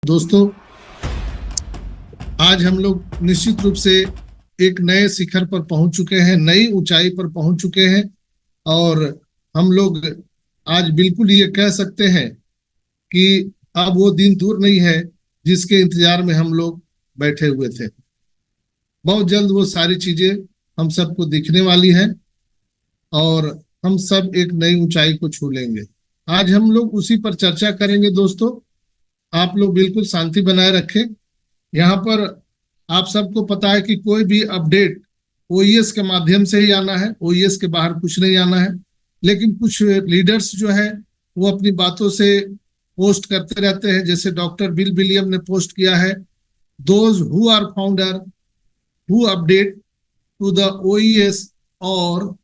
दोस्तों, आज हम लोग निश्चित रूप से एक नए शिखर पर पहुंच चुके हैं, नई ऊंचाई पर पहुंच चुके हैं। और हम लोग आज बिल्कुल ये कह सकते हैं कि अब वो दिन दूर नहीं है जिसके इंतजार में हम लोग बैठे हुए थे। बहुत जल्द वो सारी चीजें हम सबको दिखने वाली हैं और हम सब एक नई ऊंचाई को छू लेंगे। आज हम लोग उसी पर चर्चा करेंगे। दोस्तों, आप लोग बिल्कुल शांति बनाए रखें। यहाँ पर आप सबको पता है कि कोई भी अपडेट ओईएस के माध्यम से ही आना है, ओईएस के बाहर कुछ नहीं आना है। लेकिन कुछ लीडर्स जो है वो अपनी बातों से पोस्ट करते रहते हैं। जैसे डॉक्टर बिल विलियम ने पोस्ट किया है, those who are founder who update to the OES और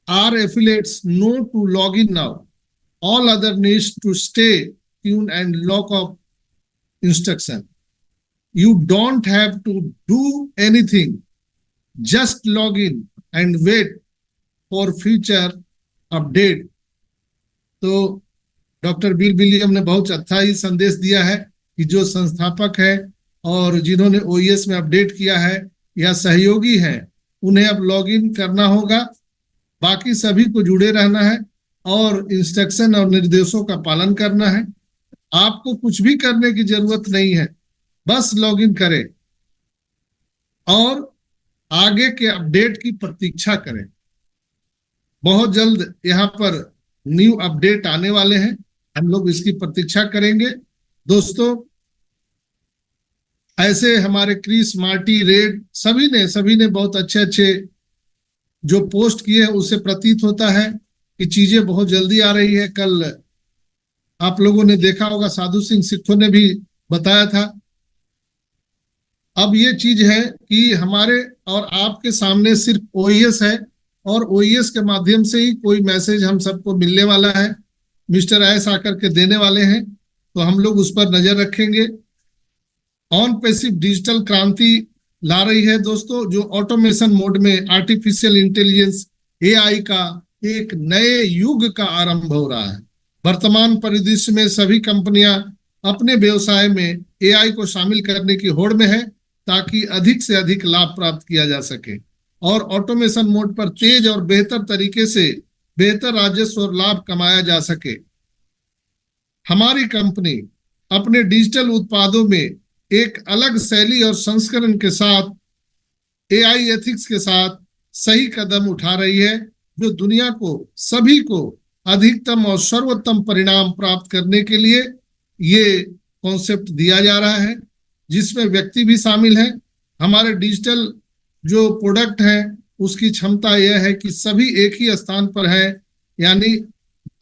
are affiliates know to log in now, all other needs to stay tune and lock of instruction. You don't have to do anything. Just log in and wait for future update. तो doctor Bill William ने बहुत अच्छा ही संदेश दिया है कि जो संस्थापक है और जिन्होंने ओईएस में अपडेट किया है या सहयोगी हैं, उन्हें अब लॉग इन करना होगा। बाकी सभी को जुड़े रहना है और इंस्ट्रक्शन और निर्देशों का पालन करना है। आपको कुछ भी करने की जरूरत नहीं है, बस लॉगिन करें और आगे के अपडेट की प्रतीक्षा करें। बहुत जल्द यहाँ पर न्यू अपडेट आने वाले हैं, हम लोग इसकी प्रतीक्षा करेंगे। दोस्तों, ऐसे हमारे क्रिस, मार्टी, रेड सभी ने बहुत अच्छे अच्छे जो पोस्ट किए हैं, उससे प्रतीत होता है कि चीजें बहुत जल्दी आ रही है। कल आप लोगों ने देखा होगा, साधु सिंह सिक्खो ने भी बताया था। अब ये चीज है कि हमारे और आपके सामने सिर्फ ओईएस है और ओईएस के माध्यम से ही कोई मैसेज हम सबको मिलने वाला है। मिस्टर एस आकर के देने वाले हैं, तो हम लोग उस पर नजर रखेंगे। ऑन पैसिव डिजिटल क्रांति ला रही है दोस्तों, जो ऑटोमेशन मोड में आर्टिफिशियल इंटेलिजेंस एआई का एक नए युग का आरंभ हो रहा है। वर्तमान परिदृश्य में सभी कंपनियां अपने व्यवसाय में एआई को शामिल करने की होड़ में है ताकि अधिक से अधिक लाभ प्राप्त किया जा सके और ऑटोमेशन मोड पर तेज और बेहतर तरीके से बेहतर राजस्व और लाभ कमाया जा सके। हमारी कंपनी अपने डिजिटल उत्पादों में एक अलग शैली और संस्करण के साथ एआई एथिक्स के साथ सही कदम उठा रही है, जो दुनिया को सभी को अधिकतम और सर्वोत्तम परिणाम प्राप्त करने के लिए ये कॉन्सेप्ट दिया जा रहा है, जिसमें व्यक्ति भी शामिल है। हमारे डिजिटल जो प्रोडक्ट है उसकी क्षमता यह है कि सभी एक ही स्थान पर है, यानी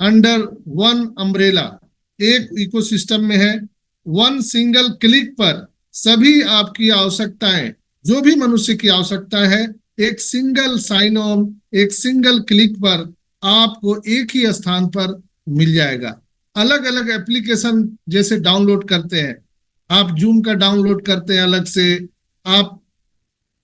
अंडर वन अम्ब्रेला, एक इकोसिस्टम में है। वन सिंगल क्लिक पर सभी आपकी आवश्यकताएं, जो भी मनुष्य की आवश्यकता है, एक सिंगल साइन ऑन, एक सिंगल क्लिक पर आपको एक ही स्थान पर मिल जाएगा। अलग अलग एप्लीकेशन जैसे डाउनलोड करते हैं, आप जूम का डाउनलोड करते हैं अलग से, आप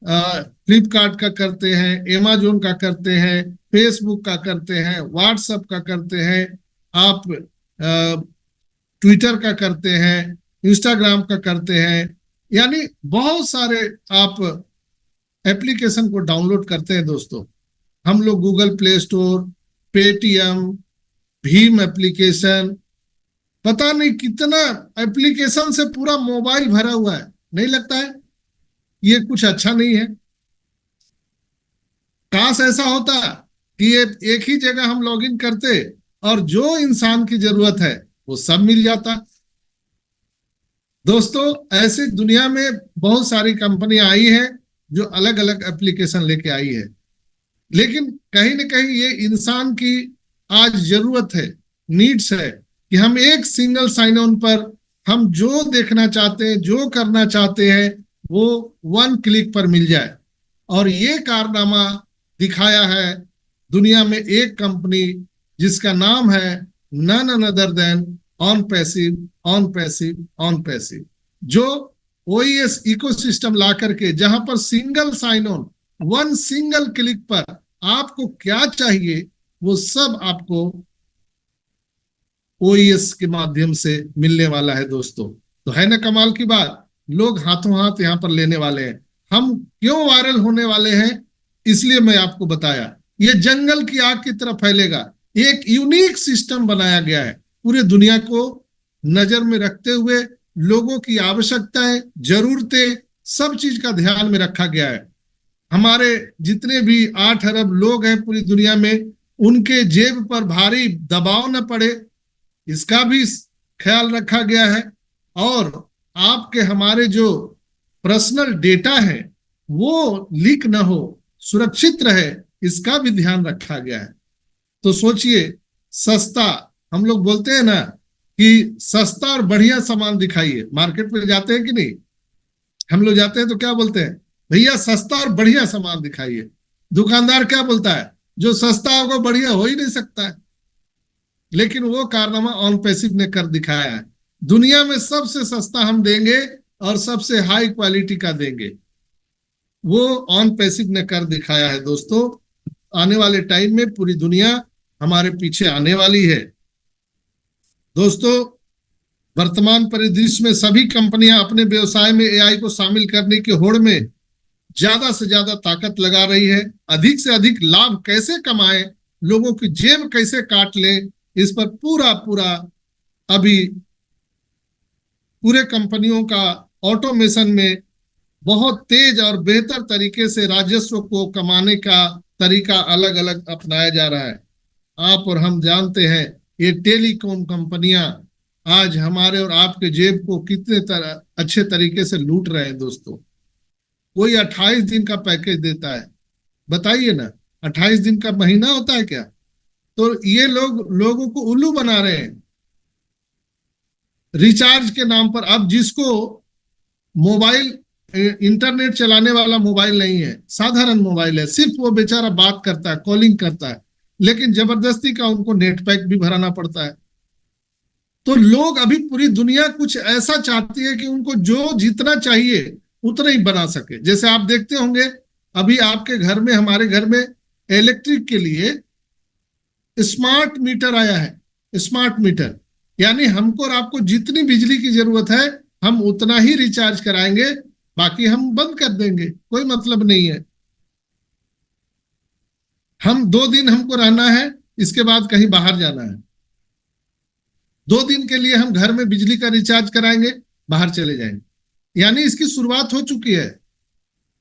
फ्लिपकार्ट का करते हैं, अमेजोन का करते हैं, फेसबुक का करते हैं, व्हाट्सएप का करते हैं, आप ट्विटर का करते हैं, इंस्टाग्राम का करते हैं, यानी बहुत सारे आप एप्लीकेशन को डाउनलोड करते हैं। दोस्तों, हम लोग Google play store, Paytm, Bhim application, पता नहीं कितना एप्लीकेशन से पूरा मोबाइल भरा हुआ है। नहीं लगता है ये कुछ अच्छा नहीं है? काश ऐसा होता कि ये एक ही जगह हम लॉगिन करते और जो इंसान की जरूरत है वो सब मिल जाता। दोस्तों, ऐसे दुनिया में बहुत सारी कंपनियां आई है जो अलग अलग एप्लीकेशन लेके आई है, लेकिन कहीं ना कहीं ये इंसान की आज जरूरत है, नीड्स है कि हम एक सिंगल साइन ऑन पर हम जो देखना चाहते हैं, जो करना चाहते हैं, वो वन क्लिक पर मिल जाए। और ये कारनामा दिखाया है दुनिया में एक कंपनी जिसका नाम है none other than Onpassive, Onpassive, Onpassive, जो ओईएस इकोसिस्टम ला करके, जहां पर single sign on, one single click पर आपको क्या चाहिए वो सब आपको ओईएस के माध्यम से मिलने वाला है। दोस्तों, तो है ना कमाल की बात, लोग हाथों हाथ यहाँ पर लेने वाले हैं। हम क्यों वायरल होने वाले हैं, इसलिए मैं आपको बताया। ये जंगल की आग की तरह फैलेगा। एक यूनिक सिस्टम बनाया गया है, पूरे दुनिया को नजर में रखते हुए लोगों की आवश्यकताएं, जरूरतें, सब चीज का ध्यान में रखा गया है। हमारे जितने भी 8 अरब लोग हैं पूरी दुनिया में, उनके जेब पर भारी दबाव न पड़े, इसका भी ख्याल रखा गया है। और आपके हमारे जो पर्सनल डेटा है वो लीक न हो, सुरक्षित रहे, इसका भी ध्यान रखा गया है। तो सोचिए, सस्ता, हम लोग बोलते हैं ना कि सस्ता और बढ़िया सामान दिखाइए। मार्केट में जाते हैं कि नहीं, हम लोग जाते हैं तो क्या बोलते हैं, भैया सस्ता और बढ़िया सामान दिखाइए। दुकानदार क्या बोलता है, जो सस्ता होगा बढ़िया हो ही नहीं सकता है। लेकिन वो कारनामा ऑन पैसिव ने कर दिखाया है। दुनिया में सबसे सस्ता हम देंगे और सबसे हाई क्वालिटी का देंगे, वो ऑन पैसिव ने कर दिखाया है दोस्तों। आने वाले टाइम में पूरी दुनिया हमारे पीछे आने वाली है दोस्तों। वर्तमान परिदृश्य में सभी कंपनियां अपने व्यवसाय में एआई को शामिल करने की होड़ में ज्यादा से ज्यादा ताकत लगा रही है। अधिक से अधिक लाभ कैसे कमाएं, लोगों की जेब कैसे काट लें, इस पर पूरा पूरा अभी पूरे कंपनियों का ऑटोमेशन में बहुत तेज और बेहतर तरीके से राजस्व को कमाने का तरीका अलग अलग अपनाया जा रहा है। आप और हम जानते हैं ये टेलीकॉम कंपनियां आज हमारे और आपके जेब को कितने अच्छे तरीके से लूट रहे हैं दोस्तों। कोई 28 दिन का पैकेज देता है, बताइए ना, 28 दिन का महीना होता है क्या? तो ये लोगों को उल्लू बना रहे हैं रिचार्ज के नाम पर। अब जिसको मोबाइल, इंटरनेट चलाने वाला मोबाइल नहीं है, साधारण मोबाइल है, सिर्फ वो बेचारा बात करता है, कॉलिंग करता है, लेकिन जबरदस्ती का उनको नेट पैक भी भराना पड़ता है। तो लोग अभी पूरी दुनिया कुछ ऐसा चाहती है कि उनको जो जितना चाहिए उतना ही बना सके। जैसे आप देखते होंगे अभी आपके घर में, हमारे घर में इलेक्ट्रिक के लिए स्मार्ट मीटर आया है। स्मार्ट मीटर यानी हमको और आपको जितनी बिजली की जरूरत है हम उतना ही रिचार्ज कराएंगे, बाकी हम बंद कर देंगे, कोई मतलब नहीं है। हम 2 दिन हमको रहना है, इसके बाद कहीं बाहर जाना है, 2 दिन के लिए हम घर में बिजली का रिचार्ज कराएंगे, बाहर चले जाएंगे। यानी इसकी शुरुआत हो चुकी है।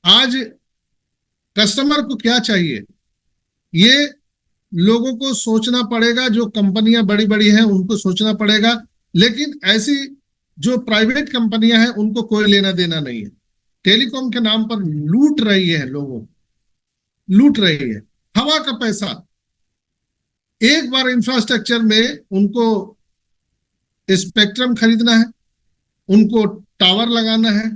आज कस्टमर को क्या चाहिए, ये लोगों को सोचना पड़ेगा। जो कंपनियां बड़ी बड़ी हैं उनको सोचना पड़ेगा, लेकिन ऐसी जो प्राइवेट कंपनियां हैं उनको कोई लेना देना नहीं है। टेलीकॉम के नाम पर लूट रही है, लोगों लूट रही है हवा का पैसा। एक बार इंफ्रास्ट्रक्चर में उनको स्पेक्ट्रम खरीदना है, उनको टावर लगाना है,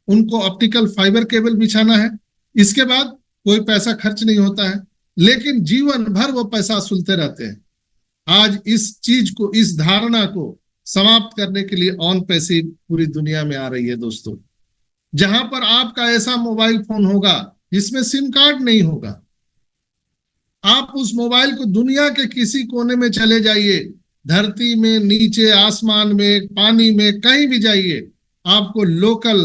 उनको ऑप्टिकल फाइबर केबल बिछाना है, इसके बाद कोई पैसा खर्च नहीं होता है, लेकिन जीवन भर वो पैसा वसूलते रहते हैं। आज इस चीज को, इस धारणा को समाप्त करने के लिए ऑन पैसिव पूरी दुनिया में आ रही है दोस्तों। जहां पर आपका ऐसा मोबाइल फोन होगा जिसमें सिम कार्ड नहीं होगा, आप उस मोबाइल को दुनिया के किसी कोने में चले जाइए, धरती में, नीचे, आसमान में, पानी में, कहीं भी जाइए, आपको लोकल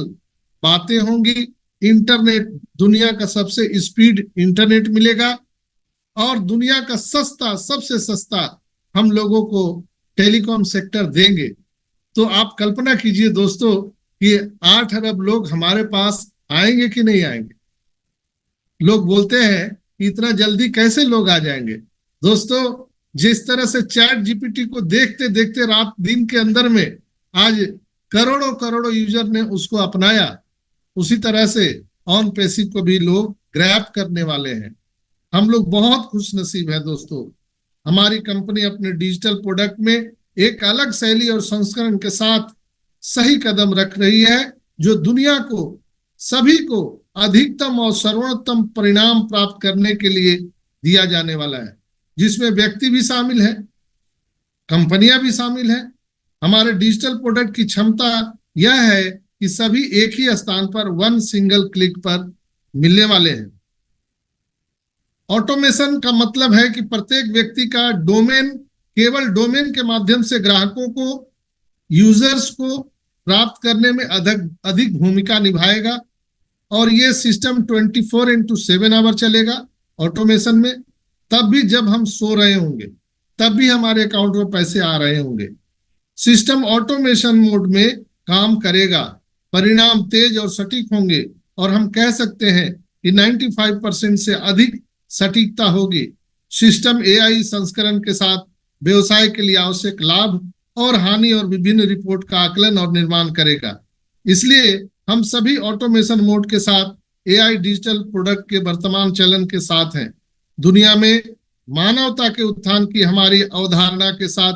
बातें होंगी। इंटरनेट, दुनिया का सबसे स्पीड इंटरनेट मिलेगा और दुनिया का सस्ता, सबसे सस्ता हम लोगों को टेलीकॉम सेक्टर देंगे। तो आप कल्पना कीजिए दोस्तों कि 8 अरब लोग हमारे पास आएंगे कि नहीं आएंगे। लोग बोलते हैं कि इतना जल्दी कैसे लोग आ जाएंगे। दोस्तों, जिस तरह से चैट जीपीटी को देखते देखते रात दिन के अंदर में आज करोड़ों करोड़ों यूजर ने उसको अपनाया, उसी तरह से ऑन पैसिव को भी लोग ग्रैब करने वाले हैं। हम लोग बहुत खुश नसीब है दोस्तों। हमारी कंपनी अपने डिजिटल प्रोडक्ट में एक अलग शैली और संस्करण के साथ सही कदम रख रही है, जो दुनिया को, सभी को अधिकतम और सर्वोत्तम परिणाम प्राप्त करने के लिए दिया जाने वाला है, जिसमें व्यक्ति भी शामिल है, कंपनियां भी शामिल है। हमारे डिजिटल प्रोडक्ट की क्षमता यह है कि सभी एक ही स्थान पर वन सिंगल क्लिक पर मिलने वाले हैं। ऑटोमेशन का मतलब है कि प्रत्येक व्यक्ति का डोमेन, केवल डोमेन के माध्यम से ग्राहकों को, यूजर्स को प्राप्त करने में अधिक अधिक भूमिका निभाएगा। और ये सिस्टम 24/7 आवर चलेगा ऑटोमेशन में। तब भी जब हम सो रहे होंगे तब भी हमारे अकाउंट में पैसे आ रहे होंगे। सिस्टम ऑटोमेशन मोड में काम करेगा, परिणाम तेज और सटीक होंगे, और हम कह सकते हैं कि 95% से अधिक सटीकता होगी। सिस्टम एआई संस्करण के साथ व्यवसाय के लिए आवश्यक लाभ और हानि और विभिन्न रिपोर्ट का आकलन और निर्माण करेगा। इसलिए हम सभी ऑटोमेशन मोड के साथ एआई डिजिटल प्रोडक्ट के वर्तमान चलन के साथ हैं। दुनिया में मानवता के उत्थान की हमारी अवधारणा के साथ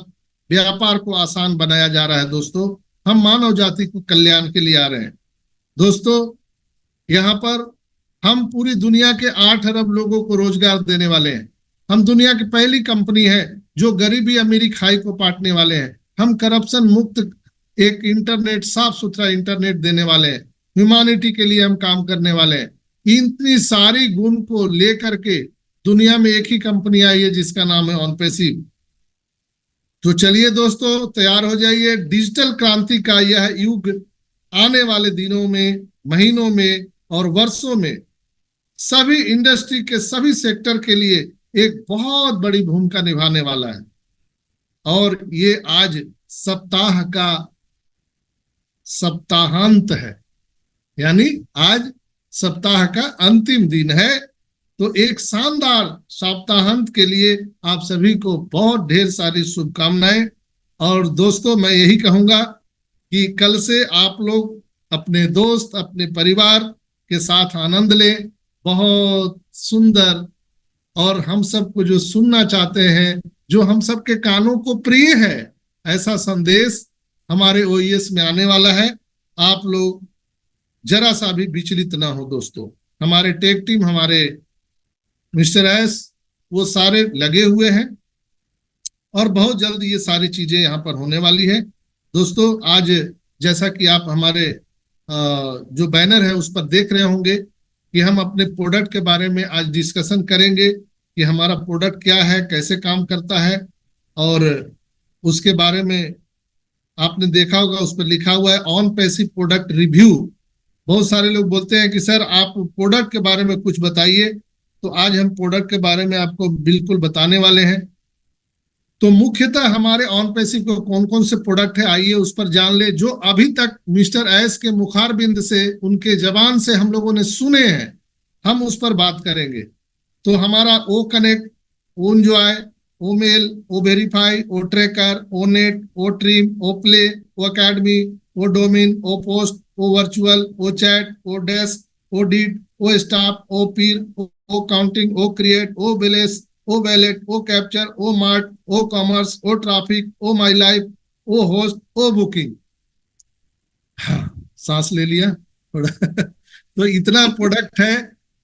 व्यापार को आसान बनाया जा रहा है। दोस्तों, हम मानव जाति को कल्याण के लिए आ रहे हैं। दोस्तों, यहाँ पर हम पूरी दुनिया के 8 अरब लोगों को रोजगार देने वाले हैं। हम दुनिया की पहली कंपनी है जो गरीबी अमीरी खाई को पाटने वाले हैं। हम करप्शन मुक्त एक इंटरनेट, साफ सुथरा इंटरनेट देने वाले हैं। ह्यूमैनिटी के लिए हम काम करने वाले हैं। इतनी सारी गुण को लेकर के दुनिया में एक ही कंपनी आई है जिसका नाम है ऑनपेसिव। तो चलिए दोस्तों, तैयार हो जाइए। डिजिटल क्रांति का यह युग आने वाले दिनों में, महीनों में और वर्षों में सभी इंडस्ट्री के सभी सेक्टर के लिए एक बहुत बड़ी भूमिका निभाने वाला है। और ये आज सप्ताह का सप्ताहांत है, यानी आज सप्ताह का अंतिम दिन है। तो एक शानदार सप्ताहांत के लिए आप सभी को बहुत ढेर सारी शुभकामनाएं। और दोस्तों, मैं यही कहूंगा कि कल से आप लोग अपने दोस्त, अपने परिवार के साथ आनंद लें। बहुत सुंदर, और हम सबको जो सुनना चाहते हैं, जो हम सबके कानों को प्रिय है, ऐसा संदेश हमारे ओईएस में आने वाला है। आप लोग जरा सा भी विचलित ना हो। दोस्तों, हमारे टेक टीम, हमारे मिस्टर एस, वो सारे लगे हुए हैं और बहुत जल्द ये सारी चीजें यहाँ पर होने वाली है। दोस्तों, आज जैसा कि आप हमारे जो बैनर है उस पर देख रहे होंगे कि हम अपने प्रोडक्ट के बारे में आज डिस्कशन करेंगे कि हमारा प्रोडक्ट क्या है, कैसे काम करता है। और उसके बारे में आपने देखा होगा, उस पर लिखा हुआ है ऑन पैसिव प्रोडक्ट रिव्यू। बहुत सारे लोग बोलते हैं कि सर आप प्रोडक्ट के बारे में कुछ बताइए। तो आज हम प्रोडक्ट के बारे में आपको बिल्कुल बताने वाले हैं। तो मुख्यतः हमारे ऑन पैसिव को कौन कौन से प्रोडक्ट है, आइए उस पर जान ले, जो अभी तक मिस्टर एस के मुखारबिंद से, उनके जबान से हम लोगों ने सुने हैं, हम उस पर बात करेंगे। तो हमारा O connect, O enjoy, O mail, O verify, O tracker, O net, O trim, O play, O academy, O domain, O post, O virtual, O chat, O desk, O deed, O staff, O peer, O counting, O create, O bayless, O wallet, O capture, O mart, O commerce, O traffic, O my life, O host, O booking. हाँ, सांस ले लिया थोड़ा। तो इतना product है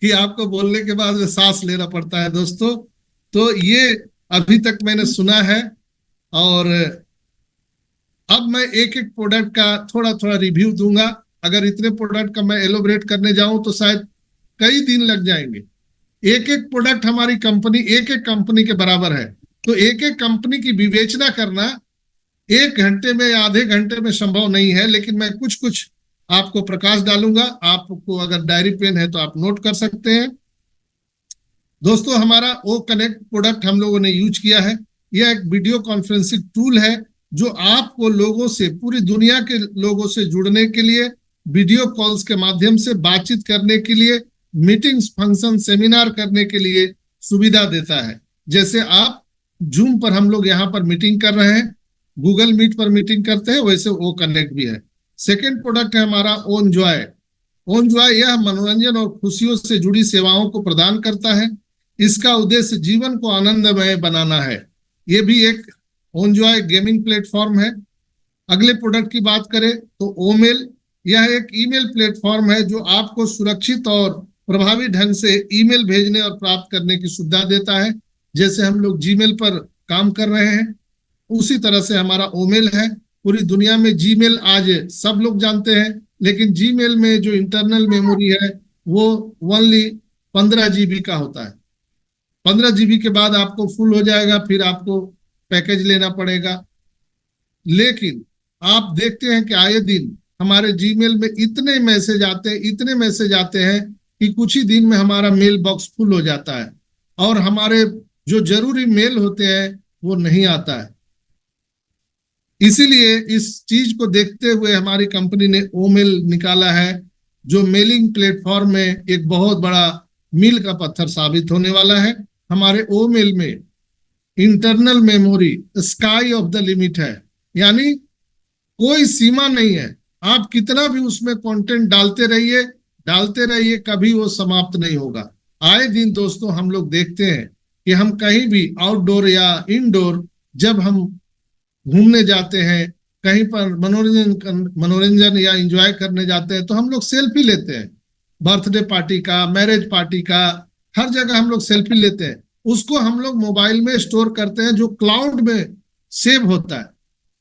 कि आपको बोलने के बाद में सांस लेना पड़ता है दोस्तों। तो ये अभी तक मैंने सुना है, और अब मैं एक एक प्रोडक्ट का थोड़ा थोड़ा रिव्यू दूंगा। अगर इतने प्रोडक्ट का मैं एलोबरेट करने जाऊं तो शायद कई दिन लग जाएंगे। एक एक प्रोडक्ट हमारी कंपनी, एक एक कंपनी के बराबर है। तो एक एक कंपनी की विवेचना करना 1 घंटे में या आधे घंटे में संभव नहीं है, लेकिन मैं कुछ कुछ आपको प्रकाश डालूंगा। आपको अगर डायरी पेन है तो आप नोट कर सकते हैं। दोस्तों, हमारा ओ कनेक्ट प्रोडक्ट हम लोगों ने यूज किया है। यह एक वीडियो कॉन्फ्रेंसिंग टूल है जो आपको लोगों से, पूरी दुनिया के लोगों से जुड़ने के लिए, वीडियो कॉल्स के माध्यम से बातचीत करने के लिए, मीटिंग्स, फंक्शन, सेमिनार करने के लिए सुविधा देता है। जैसे आप जूम पर, हम लोग यहाँ पर मीटिंग कर रहे हैं, गूगल मीट पर मीटिंग करते हैं, वैसे ओ कनेक्ट भी है। सेकेंड प्रोडक्ट है हमारा ओ एंजॉय। ओ एंजॉय यह मनोरंजन और खुशियों से जुड़ी सेवाओं को प्रदान करता है। इसका उद्देश्य जीवन को आनंदमय बनाना है। ये भी एक ओ एंजॉय गेमिंग प्लेटफॉर्म है। अगले प्रोडक्ट की बात करें तो ओमेल, यह एक ईमेल प्लेटफॉर्म है जो आपको सुरक्षित और प्रभावी ढंग से ईमेल भेजने और प्राप्त करने की सुविधा देता है। जैसे हम लोग जीमेल पर काम कर रहे हैं, उसी तरह से हमारा ओमेल है। पूरी दुनिया में जीमेल आज सब लोग जानते हैं, लेकिन जीमेल में जो इंटरनल मेमोरी है वो ओनली 15 GB का होता है। 15 GB के बाद आपको फुल हो जाएगा, फिर आपको पैकेज लेना पड़ेगा। लेकिन आप देखते हैं कि आए दिन हमारे जीमेल में इतने मैसेज आते हैं, इतने मैसेज आते हैं कि कुछ ही दिन में हमारा मेल बॉक्स फुल हो जाता है और हमारे जो जरूरी मेल होते हैं वो नहीं आता है। इसीलिए इस चीज को देखते हुए हमारी कंपनी ने ओमेल निकाला है, जो मेलिंग प्लेटफॉर्म में एक बहुत बड़ा मील का पत्थर साबित होने वाला है। हमारे ओमेल में internal memory sky of the limit है, यानी कोई सीमा नहीं है। आप कितना भी उसमें कंटेंट डालते रहिए, कभी वो समाप्त नहीं होगा। आए दिन दोस्तों हम लोग देखते हैं कि हम कहीं भी आउटडोर या इनडोर जब हम घूमने जाते हैं, कहीं पर मनोरंजन या एंजॉय करने जाते हैं, तो हम लोग सेल्फी लेते हैं। बर्थडे पार्टी का, मैरिज पार्टी का, हर जगह हम लोग सेल्फी लेते हैं। उसको हम लोग मोबाइल में स्टोर करते हैं, जो क्लाउड में सेव होता है।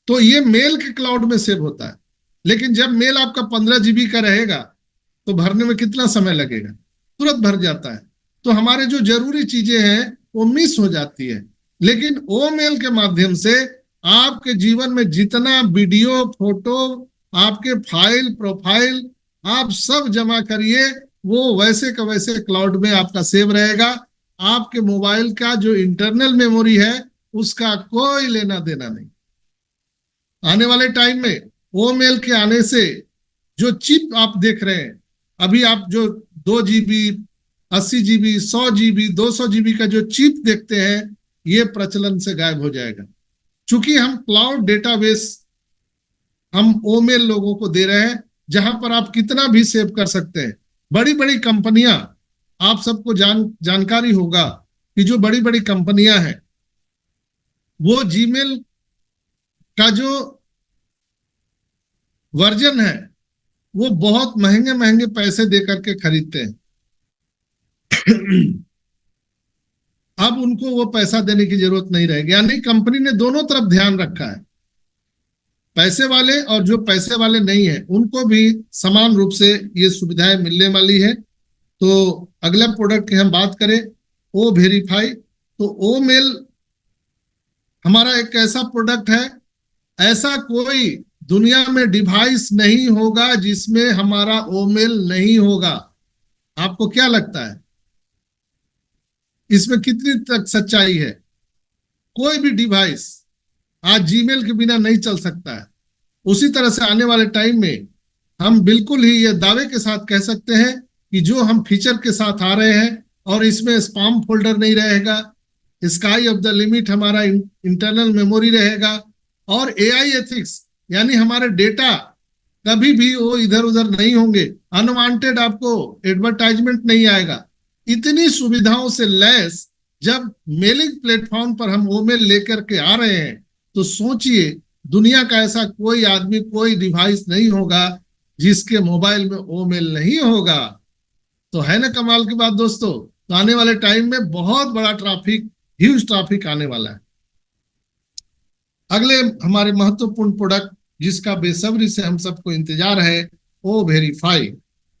तो ये मेल के क्लाउड में सेव होता है, लेकिन जब मेल आपका 15 GB का रहेगा तो भरने में कितना समय लगेगा, तुरंत भर जाता है। तो हमारे जो जरूरी चीजें हैं वो मिस हो जाती है। लेकिन ओ मेल के माध्यम से आपके जीवन में जितना वीडियो, फोटो, आपके फाइल, प्रोफाइल आप सब जमा करिए, वो वैसे का वैसे क्लाउड में आपका सेव रहेगा। आपके मोबाइल का जो इंटरनल मेमोरी है उसका कोई लेना देना नहीं। आने वाले टाइम में ओ मेल के आने से जो चिप आप देख रहे हैं, अभी आप जो 2 GB, 80 GB, 100 GB, 200 GB का जो चिप देखते हैं, ये प्रचलन से गायब हो जाएगा। चूंकि हम क्लाउड डेटाबेस हम ओ मेल लोगों को दे रहे हैं, जहां पर आप कितना भी सेव कर सकते हैं। बड़ी बड़ी कंपनियां, आप सबको जानकारी होगा कि जो बड़ी बड़ी कंपनियां हैं वो जीमेल का जो वर्जन है वो बहुत महंगे महंगे पैसे दे करके खरीदते हैं। अब उनको वो पैसा देने की जरूरत नहीं रहेगी, यानी कंपनी ने दोनों तरफ ध्यान रखा है। पैसे वाले और जो पैसे वाले नहीं है उनको भी समान रूप से ये सुविधाएं मिलने वाली है। तो अगला प्रोडक्ट की हम बात करें, ओ वेरीफाई। तो ओ मेल हमारा एक ऐसा प्रोडक्ट है, ऐसा कोई दुनिया में डिवाइस नहीं होगा जिसमें हमारा ओ मेल नहीं होगा। आपको क्या लगता है इसमें कितनी तक सच्चाई है? कोई भी डिवाइस आज जीमेल के बिना नहीं चल सकता है। उसी तरह से आने वाले टाइम में हम बिल्कुल ही ये दावे के साथ कह सकते हैं कि जो हम फीचर के साथ आ रहे हैं, और इसमें स्पैम फोल्डर नहीं रहेगा, स्काई ऑफ द लिमिट हमारा इंटरनल मेमोरी रहेगा, और एआई एथिक्स, यानी हमारे डेटा कभी भी वो इधर उधर नहीं होंगे, अनवांटेड आपको एडवर्टाइजमेंट नहीं आएगा। इतनी सुविधाओं से लैस जब मेलिंग प्लेटफॉर्म पर हम ओमेल लेकर के आ रहे हैं, तो सोचिए दुनिया का ऐसा कोई आदमी, कोई डिवाइस नहीं होगा जिसके मोबाइल में ओमेल नहीं होगा। तो है ना कमाल की बात दोस्तों। तो आने वाले टाइम में बहुत बड़ा ट्रैफिक, ह्यूज ट्रैफिक आने वाला है। अगले हमारे महत्वपूर्ण प्रोडक्ट जिसका बेसब्री से हम सबको इंतजार है, ओ वेरीफाई।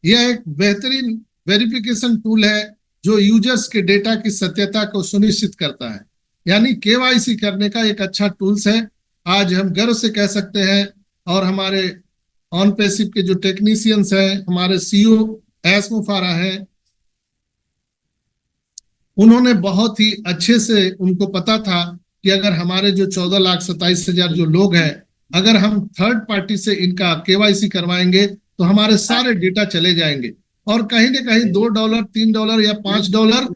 यह एक बेहतरीन वेरिफिकेशन टूल है जो यूजर्स के डेटा की सत्यता को सुनिश्चित करता है, यानी केवाईसी करने का एक अच्छा टूल्स है। आज हम गर्व से कह सकते हैं, और हमारे ऑन पैसिव के जो टेक्नीशियंस हैं, हमारे सीईओ एस मुफारा है, उन्होंने बहुत ही अच्छे से, उनको पता था कि अगर हमारे जो 14,27,000 जो लोग हैं, अगर हम थर्ड पार्टी से इनका केवाईसी करवाएंगे तो हमारे सारे डेटा चले जाएंगे, और कहीं ना कहीं $2, $3 या $5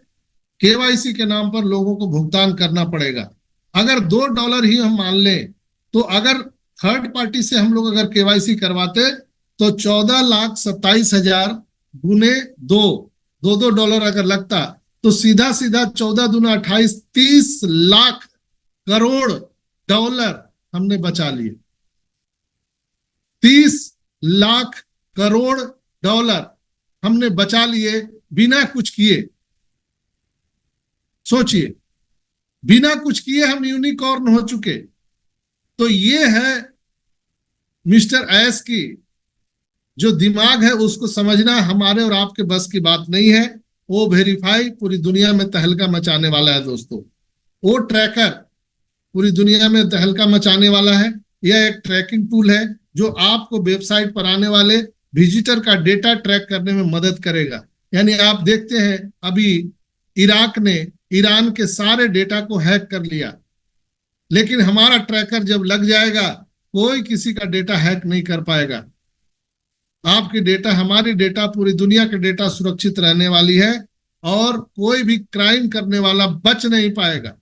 केवाईसी के नाम पर लोगों को भुगतान करना पड़ेगा। अगर $2 ही हम मान लें, तो अगर थर्ड पार्टी से हम लोग अगर केवाईसी करवाते तो 14,27,000 गुने $2 अगर लगता, तो सीधा सीधा 14 दूना 28, $30 लाख करोड़ हमने बचा लिए। $30 लाख करोड़ हमने बचा लिए बिना कुछ किए। सोचिए, बिना कुछ किए हम यूनिकॉर्न हो चुके। तो ये है मिस्टर एस की जो दिमाग है, उसको समझना हमारे और आपके बस की बात नहीं है। वो वेरीफाई पूरी दुनिया में तहलका मचाने वाला है दोस्तों। वो ट्रैकर पूरी दुनिया में तहलका मचाने वाला है। यह एक ट्रैकिंग टूल है जो आपको वेबसाइट पर आने वाले विजिटर का डेटा ट्रैक करने में मदद करेगा। यानी आप देखते हैं अभी इराक ने ईरान के सारे डेटा को हैक कर लिया, लेकिन हमारा ट्रैकर जब लग जाएगा कोई किसी का डेटा हैक नहीं कर पाएगा। आपकी डेटा, हमारी डेटा, पूरी दुनिया के डेटा सुरक्षित रहने वाली है और कोई भी क्राइम करने वाला बच नहीं पाएगा।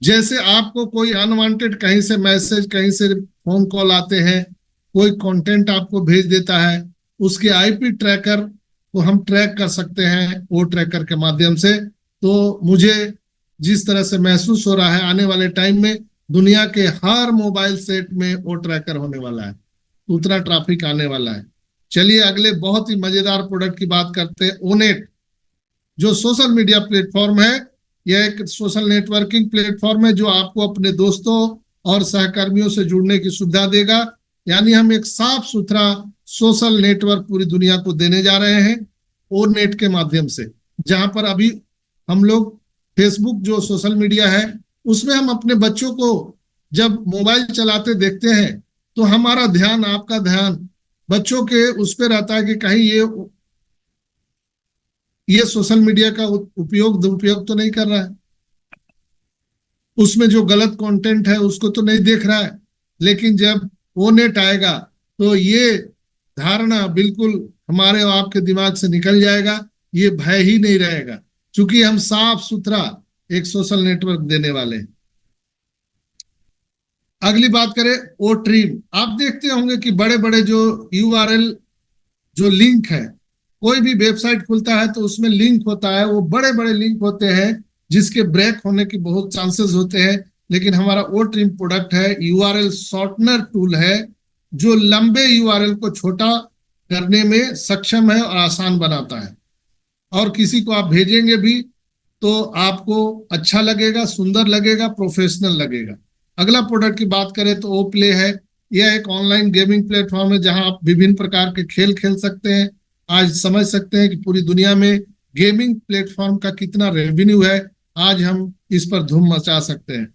जैसे आपको कोई अनवांटेड कहीं से मैसेज, कहीं से फोन कॉल आते हैं, कोई कंटेंट आपको भेज देता है, उसके आईपी ट्रैकर को हम ट्रैक कर सकते हैं वो ट्रैकर के माध्यम से। तो मुझे जिस तरह से महसूस हो रहा है आने वाले टाइम में दुनिया के हर मोबाइल सेट में वो ट्रैकर होने वाला है, उतना ट्रैफिक आने वाला है। चलिए अगले बहुत ही मजेदार प्रोडक्ट की बात करते हैं। ओनेट जो सोशल मीडिया प्लेटफॉर्म है, यह एक सोशल नेटवर्किंग प्लेटफॉर्म है जो आपको अपने दोस्तों और सहकर्मियों से जुड़ने की सुविधा देगा। यानी हम एक साफ सुथरा सोशल नेटवर्क पूरी दुनिया को देने जा रहे हैं ओनेट के माध्यम से, जहां पर अभी हम लोग फेसबुक जो सोशल मीडिया है उसमें हम अपने बच्चों को जब मोबाइल चलाते देखते हैं तो हमारा ध्यान, आपका ध्यान बच्चों के उस पर रहता है कि कहीं ये सोशल मीडिया का उपयोग दुरुपयोग तो नहीं कर रहा है, उसमें जो गलत कंटेंट है उसको तो नहीं देख रहा है। लेकिन जब वो नेट आएगा तो ये धारणा बिल्कुल हमारे और आपके दिमाग से निकल जाएगा, ये भय ही नहीं रहेगा, क्योंकि हम साफ सुथरा एक सोशल नेटवर्क देने वाले हैं। अगली बात करें ओ ट्रीम। आप देखते होंगे कि बड़े बड़े जो यूआरएल जो लिंक है, कोई भी वेबसाइट खुलता है तो उसमें लिंक होता है, वो बड़े बड़े लिंक होते हैं जिसके ब्रेक होने की बहुत चांसेस होते हैं। लेकिन हमारा ओ ट्रिम प्रोडक्ट है, यूआरएल शॉर्टनर टूल है जो लंबे यूआरएल को छोटा करने में सक्षम है और आसान बनाता है। और किसी को आप भेजेंगे भी तो आपको अच्छा लगेगा, सुंदर लगेगा, प्रोफेशनल लगेगा। अगला प्रोडक्ट की बात करें तो ओ प्ले है। यह एक ऑनलाइन गेमिंग प्लेटफॉर्म है जहां आप विभिन्न प्रकार के खेल खेल सकते हैं। आज समझ सकते हैं कि पूरी दुनिया में गेमिंग प्लेटफॉर्म का कितना रेवेन्यू है, आज हम इस पर धूम मचा सकते हैं।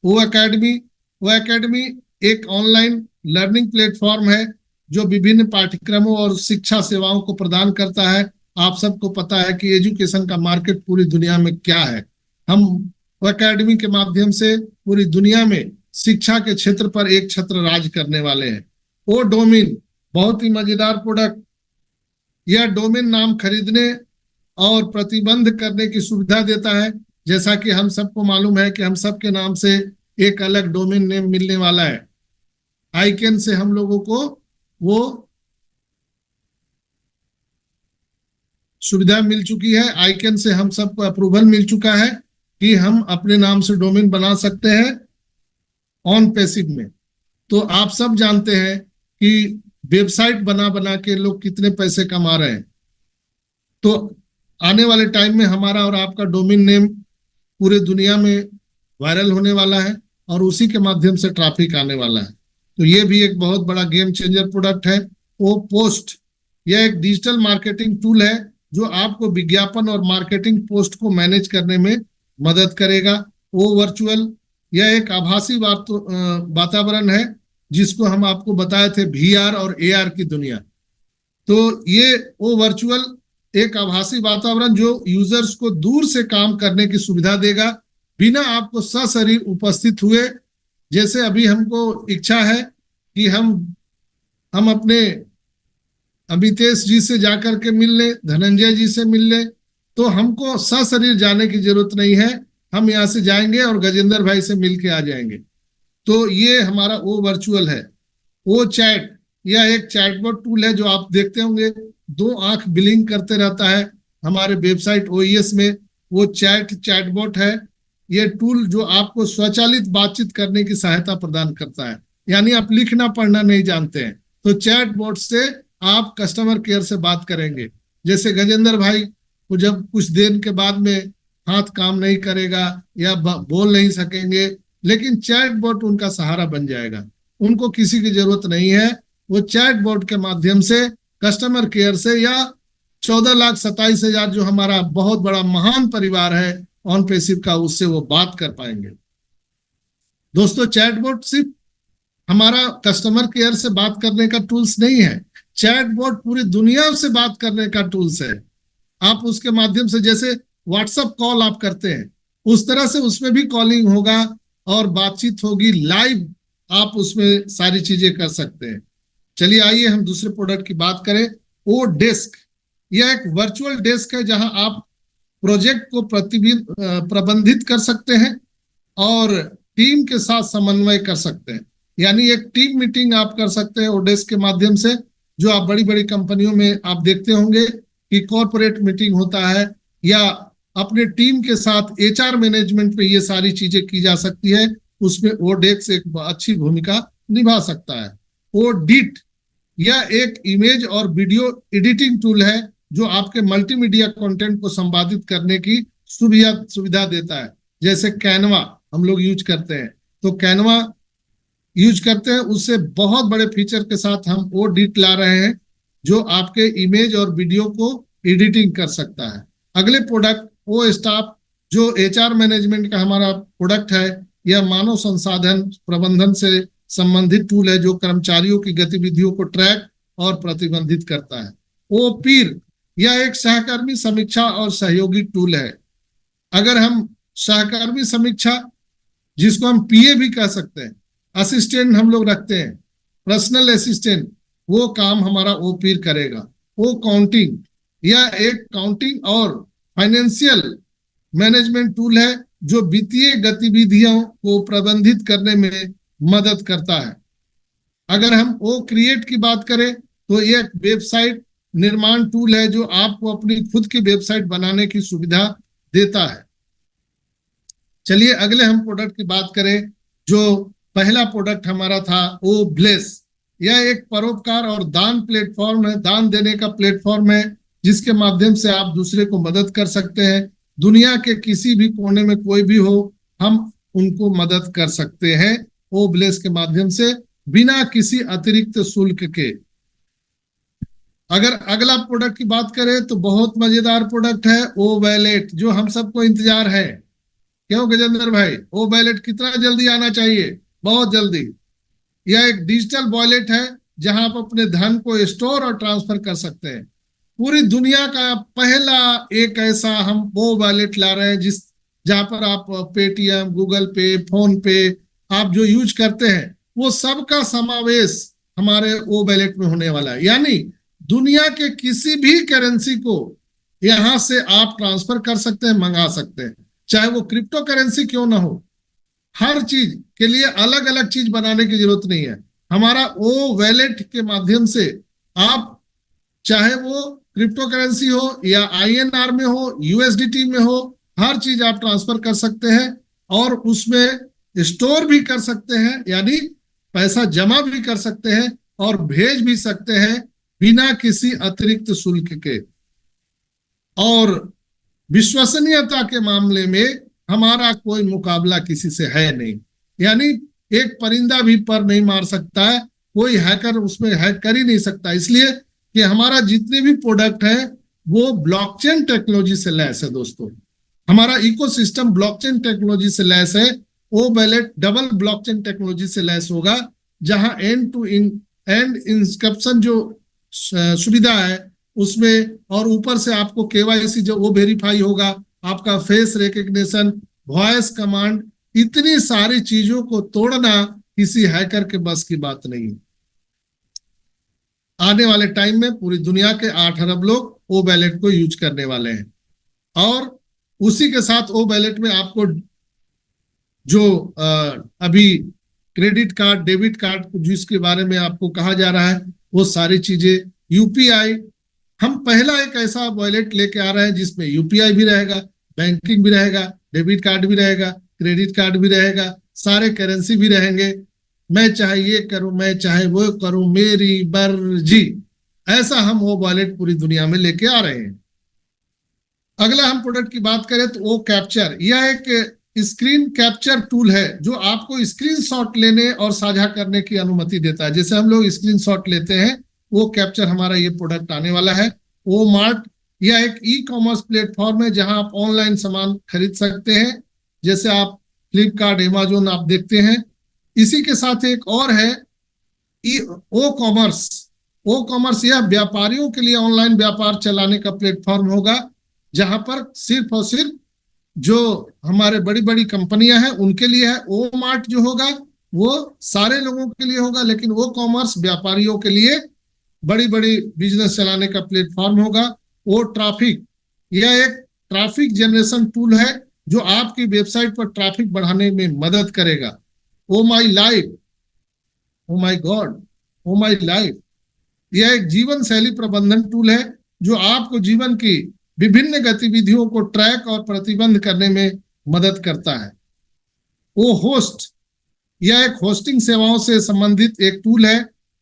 वो एकेडमी एक ऑनलाइन लर्निंग प्लेटफॉर्म है जो विभिन्न पाठ्यक्रमों और शिक्षा सेवाओं को प्रदान करता है। आप सबको पता है कि एजुकेशन का मार्केट पूरी दुनिया में क्या है। हम वो एकेडमी के माध्यम से पूरी दुनिया में शिक्षा के क्षेत्र पर एक छत्र राज करने वाले हैं। वो डोमेन बहुत ही मजेदार प्रोडक्ट। यह डोमेन नाम खरीदने और प्रतिबंध करने की सुविधा देता है। जैसा कि हम सबको मालूम है कि हम सबके नाम से एक अलग डोमेन नेम मिलने वाला है। आइकन से हम लोगों को वो सुविधा मिल चुकी है, आइकन से हम सबको अप्रूवल मिल चुका है कि हम अपने नाम से डोमेन बना सकते हैं ऑन पैसिव में। तो आप सब जानते हैं कि वेबसाइट बना बना के लोग कितने पैसे कमा रहे हैं। तो आने वाले टाइम में हमारा और आपका डोमेन नेम पूरे दुनिया में वायरल होने वाला है और उसी के माध्यम से ट्रैफिक आने वाला है। तो ये भी एक बहुत बड़ा गेम चेंजर प्रोडक्ट है। ओ पोस्ट यह एक डिजिटल मार्केटिंग टूल है जो आपको विज्ञापन और मार्केटिंग पोस्ट को मैनेज करने में मदद करेगा। ओ वर्चुअल यह एक आभासी वातावरण है जिसको हम आपको बताए थे वीआर और एआर की दुनिया। तो ये ओ वर्चुअल एक आभासी वातावरण जो यूजर्स को दूर से काम करने की सुविधा देगा बिना आपको सशरीर उपस्थित हुए। जैसे अभी हमको इच्छा है कि हम अपने अमितेश जी से जाकर के मिल लें, धनंजय जी से मिल लें, तो हमको सशरीर जाने की जरूरत नहीं है। हम यहाँ से जाएंगे और गजेंद्र भाई से मिल के आ जाएंगे। तो ये हमारा ओ वर्चुअल है। ओ चैट यह एक चैटबॉट टूल है जो आप देखते होंगे 2 आंख ब्लिंक करते रहता है हमारे वेबसाइट ओईएस में। वो चैटबॉट है। ये टूल जो आपको स्वचालित बातचीत करने की सहायता प्रदान करता है। यानी आप लिखना पढ़ना नहीं जानते हैं तो चैटबॉट से आप कस्टमर केयर से बात करेंगे। जैसे गजेंद्र भाई को जब कुछ देर के बाद में हाथ काम नहीं करेगा या बोल नहीं सकेंगे, लेकिन चैटबॉट उनका सहारा बन जाएगा। उनको किसी की जरूरत नहीं है, वो चैटबॉट के माध्यम से कस्टमर केयर से या 14,27,000 जो हमारा बहुत बड़ा महान परिवार है ऑन पैसिव का, उससे वो बात कर पाएंगे। दोस्तों चैटबॉट सिर्फ हमारा कस्टमर केयर से बात करने का टूल्स नहीं है, चैटबॉट पूरी दुनिया से बात करने का टूल्स है। आप उसके माध्यम से जैसे व्हाट्सएप कॉल आप करते हैं उस तरह से उसमें भी कॉलिंग होगा और बातचीत होगी लाइव, आप उसमें सारी चीजें कर सकते हैं। चलिए आइए हम दूसरे प्रोडक्ट की बात करें, ओ डेस्क। यह एक वर्चुअल डेस्क है जहां आप प्रोजेक्ट को प्रबंधित कर सकते हैं और टीम के साथ समन्वय कर सकते हैं। यानी एक टीम मीटिंग आप कर सकते हैं ओडेस्क के माध्यम से, जो आप बड़ी बड़ी कंपनियों में आप देखते होंगे कि कॉर्पोरेट मीटिंग होता है, या अपने टीम के साथ एचआर मैनेजमेंट पे ये सारी चीजें की जा सकती है, उसमें ओडेस्क एक अच्छी भूमिका निभा सकता है। ओडिट यह एक इमेज और वीडियो एडिटिंग टूल है जो आपके मल्टीमीडिया कंटेंट को संपादित करने की सुविधा देता है। जैसे कैनवा हम लोग यूज करते हैं, तो कैनवा यूज करते हैं, उससे बहुत बड़े फीचर के साथ हम ओडिट ला रहे हैं जो आपके इमेज और वीडियो को एडिटिंग कर सकता है। अगले प्रोडक्ट ओ स्टाफ, जो एचआर मैनेजमेंट का हमारा प्रोडक्ट है। यह मानव संसाधन प्रबंधन से संबंधित टूल है जो कर्मचारियों की गतिविधियों को ट्रैक और प्रतिबंधित करता है। ओ पीर यह एक सहकर्मी समीक्षा और सहयोगी टूल है। अगर हम सहकर्मी समीक्षा, जिसको हम पीए भी कह सकते हैं, असिस्टेंट हम लोग रखते हैं, पर्सनल असिस्टेंट, वो काम हमारा ओ पीर करेगा। ओ काउंटिंग यह एक काउंटिंग और फाइनेंशियल मैनेजमेंट टूल है जो वित्तीय गतिविधियों को प्रबंधित करने में मदद करता है। अगर हम ओ क्रिएट की बात करें तो यह एक वेबसाइट निर्माण टूल है जो आपको अपनी खुद की वेबसाइट बनाने की सुविधा देता है। चलिए अगले हम प्रोडक्ट की बात करें, जो पहला प्रोडक्ट हमारा था ओ ब्लेस। यह एक परोपकार और दान प्लेटफॉर्म है, दान देने का प्लेटफॉर्म है जिसके माध्यम से आप दूसरे को मदद कर सकते हैं। दुनिया के किसी भी कोने में कोई भी हो, हम उनको मदद कर सकते हैं ओ ब्लेस के माध्यम से, बिना किसी अतिरिक्त शुल्क के। अगर अगला प्रोडक्ट की बात करें तो बहुत मजेदार प्रोडक्ट है ओ वैलेट, जो हम सबको इंतजार है। क्यों गजेंद्र भाई, ओ वैलेट कितना जल्दी आना चाहिए? बहुत जल्दी। यह एक डिजिटल वॉलेट है जहां आप अपने धन को स्टोर और ट्रांसफर कर सकते हैं। पूरी दुनिया का पहला एक ऐसा हम वो वॉलेट ला रहे हैं जहां पर आप पेटीएम, गूगल पे, फोन पे आप जो यूज करते हैं वो सबका समावेश हमारे ओ वॉलेट में होने वाला है। यानी दुनिया के किसी भी करेंसी को यहां से आप ट्रांसफर कर सकते हैं, मंगा सकते हैं, चाहे वो क्रिप्टो करेंसी क्यों ना हो। हर चीज के लिए अलग अलग चीज बनाने की जरूरत नहीं है। हमारा ओ वॉलेट के माध्यम से आप चाहे वो क्रिप्टो करेंसी हो या आईएनआर में हो, यूएसडीटी में हो, हर चीज आप ट्रांसफर कर सकते हैं और उसमें स्टोर भी कर सकते हैं, यानी पैसा जमा भी कर सकते हैं और भेज भी सकते हैं बिना किसी अतिरिक्त शुल्क के। और विश्वसनीयता के मामले में हमारा कोई मुकाबला किसी से है नहीं। यानी एक परिंदा भी पर नहीं मार सकता है, कोई हैकर उसमें हैक कर ही नहीं सकता, इसलिए कि हमारा जितने भी प्रोडक्ट है वो ब्लॉकचेन टेक्नोलॉजी से लैस है। दोस्तों हमारा इकोसिस्टम ब्लॉकचेन टेक्नोलॉजी से लैस है। ओ वैलेट डबल ब्लॉकचेन टेक्नोलॉजी से लैस होगा, जहां एंड टू एंड इंस्क्रिप्शन जो सुविधा है उसमें, और ऊपर से आपको केवाईसी जो वो वेरीफाई होगा, आपका फेस रिकग्निशन, वॉइस कमांड, इतनी सारी चीजों को तोड़ना किसी हैकर के बस की बात नहीं है। आने वाले टाइम में पूरी दुनिया के 8 अरब लोग ओ वैलेट को यूज करने वाले हैं। और उसी के साथ ओ वैलेट में आपको जो अभी क्रेडिट कार्ड, डेबिट कार्ड जिसके बारे में आपको कहा जा रहा है, वो सारी चीजें, यूपीआई, हम पहला एक ऐसा वॉलेट लेके आ रहे हैं जिसमें यूपीआई भी रहेगा, बैंकिंग भी रहेगा, डेबिट कार्ड भी रहेगा, क्रेडिट कार्ड भी रहेगा, सारे करेंसी भी रहेंगे। मैं चाहे ये करूं, मैं चाहे वो करूं, मेरी मर्जी, ऐसा हम वो वॉलेट पूरी दुनिया में लेके आ रहे हैं। अगला हम प्रोडक्ट की बात करें तो वो कैप्चर, यह एक स्क्रीन कैप्चर टूल है जो आपको स्क्रीनशॉट लेने और साझा करने की अनुमति देता है। जैसे हम लोग स्क्रीनशॉट लेते हैं, वो कैप्चर हमारा ये प्रोडक्ट आने वाला है। ओ मार्ट, यह एक ई कॉमर्स प्लेटफॉर्म है जहां आप ऑनलाइन सामान खरीद सकते हैं। जैसे आप फ्लिपकार्ट, अमेजोन आप देखते हैं। इसी के साथ एक और है ओ कॉमर्स। ओ कॉमर्स यह व्यापारियों के लिए ऑनलाइन व्यापार चलाने का प्लेटफॉर्म होगा, जहां पर सिर्फ और सिर्फ जो हमारे बड़ी बड़ी कंपनियां हैं उनके लिए है। ओ मार्ट जो होगा वो सारे लोगों के लिए होगा, लेकिन ओ कॉमर्स व्यापारियों के लिए बड़ी बड़ी बिजनेस चलाने का प्लेटफॉर्म होगा। ओ ट्रैफिक, यह एक ट्रैफिक जनरेशन टूल है जो आपकी वेबसाइट पर ट्रैफिक बढ़ाने में मदद करेगा। Oh my life, oh my god, oh my life, यह एक जीवन शैली प्रबंधन टूल है जो आपको जीवन की विभिन्न गतिविधियों को ट्रैक और प्रतिबंध करने में मदद करता है। ओ होस्ट, यह एक होस्टिंग सेवाओं से संबंधित एक टूल है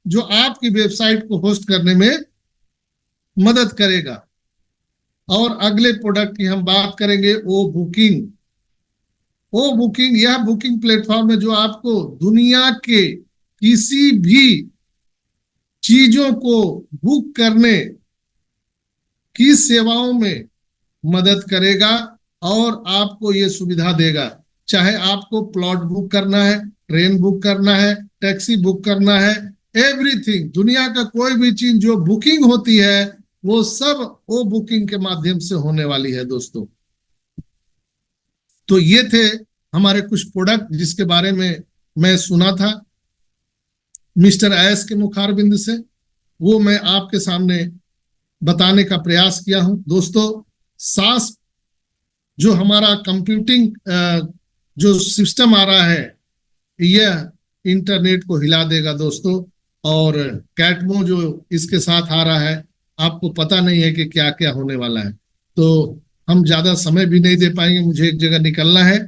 जो आपकी वेबसाइट को होस्ट करने में मदद करेगा। और अगले प्रोडक्ट की हम बात करेंगे, ओ बुकिंग। ओ बुकिंग, यह बुकिंग प्लेटफॉर्म है जो आपको दुनिया के किसी भी चीजों को बुक करने की सेवाओं में मदद करेगा और आपको ये सुविधा देगा। चाहे आपको प्लॉट बुक करना है, ट्रेन बुक करना है, टैक्सी बुक करना है, एवरीथिंग, दुनिया का कोई भी चीज जो बुकिंग होती है वो सब ओ बुकिंग के माध्यम से होने वाली है दोस्तों। तो ये थे हमारे कुछ प्रोडक्ट जिसके बारे में मैं सुना था मिस्टर एस के मुखारबिंद से, वो मैं आपके सामने बताने का प्रयास किया हूं दोस्तों। सास जो हमारा कंप्यूटिंग जो सिस्टम आ रहा है यह इंटरनेट को हिला देगा दोस्तों। और कैटमो जो इसके साथ आ रहा है, आपको पता नहीं है कि क्या क्या होने वाला है। तो हम ज्यादा समय भी नहीं दे पाएंगे, मुझे एक जगह निकलना है,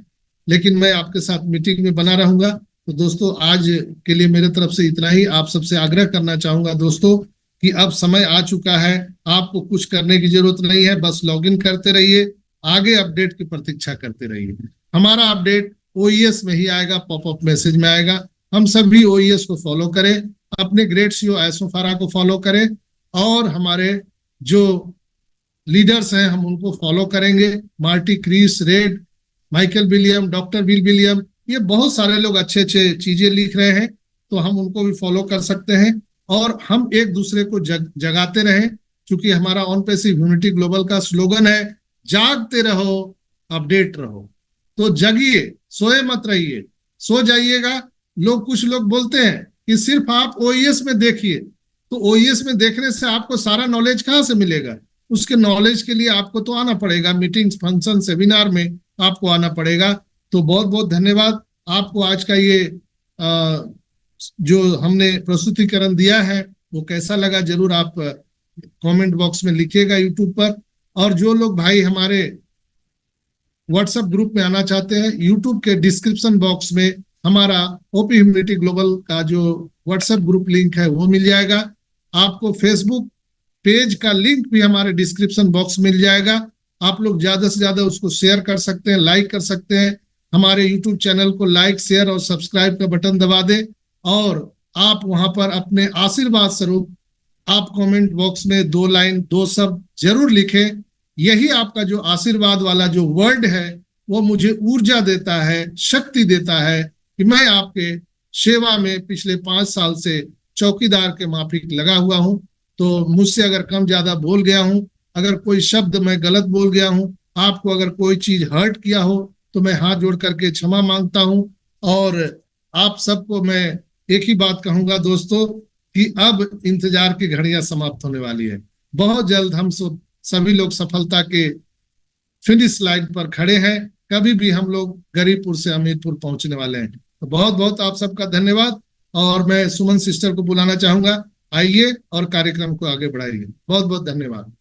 लेकिन मैं आपके साथ मीटिंग में बना रहूंगा। तो दोस्तों आज के लिए मेरे तरफ से इतना ही। आप सबसे आग्रह करना चाहूंगा दोस्तों कि अब समय आ चुका है, आपको कुछ करने की जरूरत नहीं है, बस लॉगिन करते रहिए, आगे अपडेट की प्रतीक्षा करते रहिए। हमारा अपडेट ओईएस में ही आएगा, पॉपअप मैसेज में आएगा। हम सभी ओईएस को फॉलो करें, अपने ग्रेट सीईओ एसो फारा को फॉलो करें और हमारे जो लीडर्स हैं हम उनको फॉलो करेंगे। मार्टी क्रीस, रेड, Michael William, doctor Will William, ये बहुत सारे लोग अच्छे अच्छे चीजें लिख रहे हैं, तो हम उनको भी फॉलो कर सकते हैं। और हम एक दूसरे को जगाते रहें, क्योंकि हमारा ऑन पैसिव ह्यूमैनिटी ग्लोबल का स्लोगन है जागते रहो, अपडेट रहो। तो जगिए, सोए मत रहिए। सो जाइएगा, कुछ लोग बोलते हैं कि सिर्फ आप ओईएस में देखिए, तो ओईएस में देखने से आपको सारा नॉलेज कहाँ से मिलेगा? उसके नॉलेज के लिए आपको तो आना पड़ेगा, मीटिंग्स, फंक्शन, सेमिनार में आपको आना पड़ेगा। तो बहुत बहुत धन्यवाद आपको। आज का ये जो हमने प्रस्तुतिकरण दिया है वो कैसा लगा जरूर आप कमेंट बॉक्स में लिखिएगा यूट्यूब पर। और जो लोग भाई हमारे व्हाट्सएप ग्रुप में आना चाहते हैं, यूट्यूब के डिस्क्रिप्शन बॉक्स में हमारा ओपी ह्यूमैनिटी ग्लोबल का जो व्हाट्सएप ग्रुप लिंक है वो मिल जाएगा। आपको फेसबुक पेज का लिंक भी हमारे डिस्क्रिप्शन बॉक्स मिल जाएगा। आप लोग ज्यादा से ज्यादा उसको शेयर कर सकते हैं, लाइक कर सकते हैं। हमारे यूट्यूब चैनल को लाइक, शेयर और सब्सक्राइब का बटन दबा दें। और आप वहां पर अपने आशीर्वाद स्वरूप आप कमेंट बॉक्स में 2 लाइन 2 शब्द जरूर लिखें। यही आपका जो आशीर्वाद वाला जो वर्ड है वो मुझे ऊर्जा देता है, शक्ति देता है कि मैं आपके सेवा में पिछले 5 साल से चौकीदार के माफिक लगा हुआ हूं। तो मुझसे अगर कम ज्यादा बोल गया हूं, अगर कोई शब्द मैं गलत बोल गया हूं, आपको अगर कोई चीज हर्ट किया हो, तो मैं हाथ जोड़ करके क्षमा मांगता हूं। और आप सबको मैं एक ही बात कहूंगा दोस्तों कि अब इंतजार की घड़ियां समाप्त होने वाली है। बहुत जल्द हम सभी लोग सफलता के फिनिश लाइन पर खड़े हैं। कभी भी हम लोग गरीबपुर से हमीरपुर पहुंचने वाले हैं। तो बहुत बहुत आप सबका धन्यवाद। और मैं सुमन सिस्टर को बुलाना चाहूंगा, आइए और कार्यक्रम को आगे बढ़ाइए। बहुत बहुत धन्यवाद।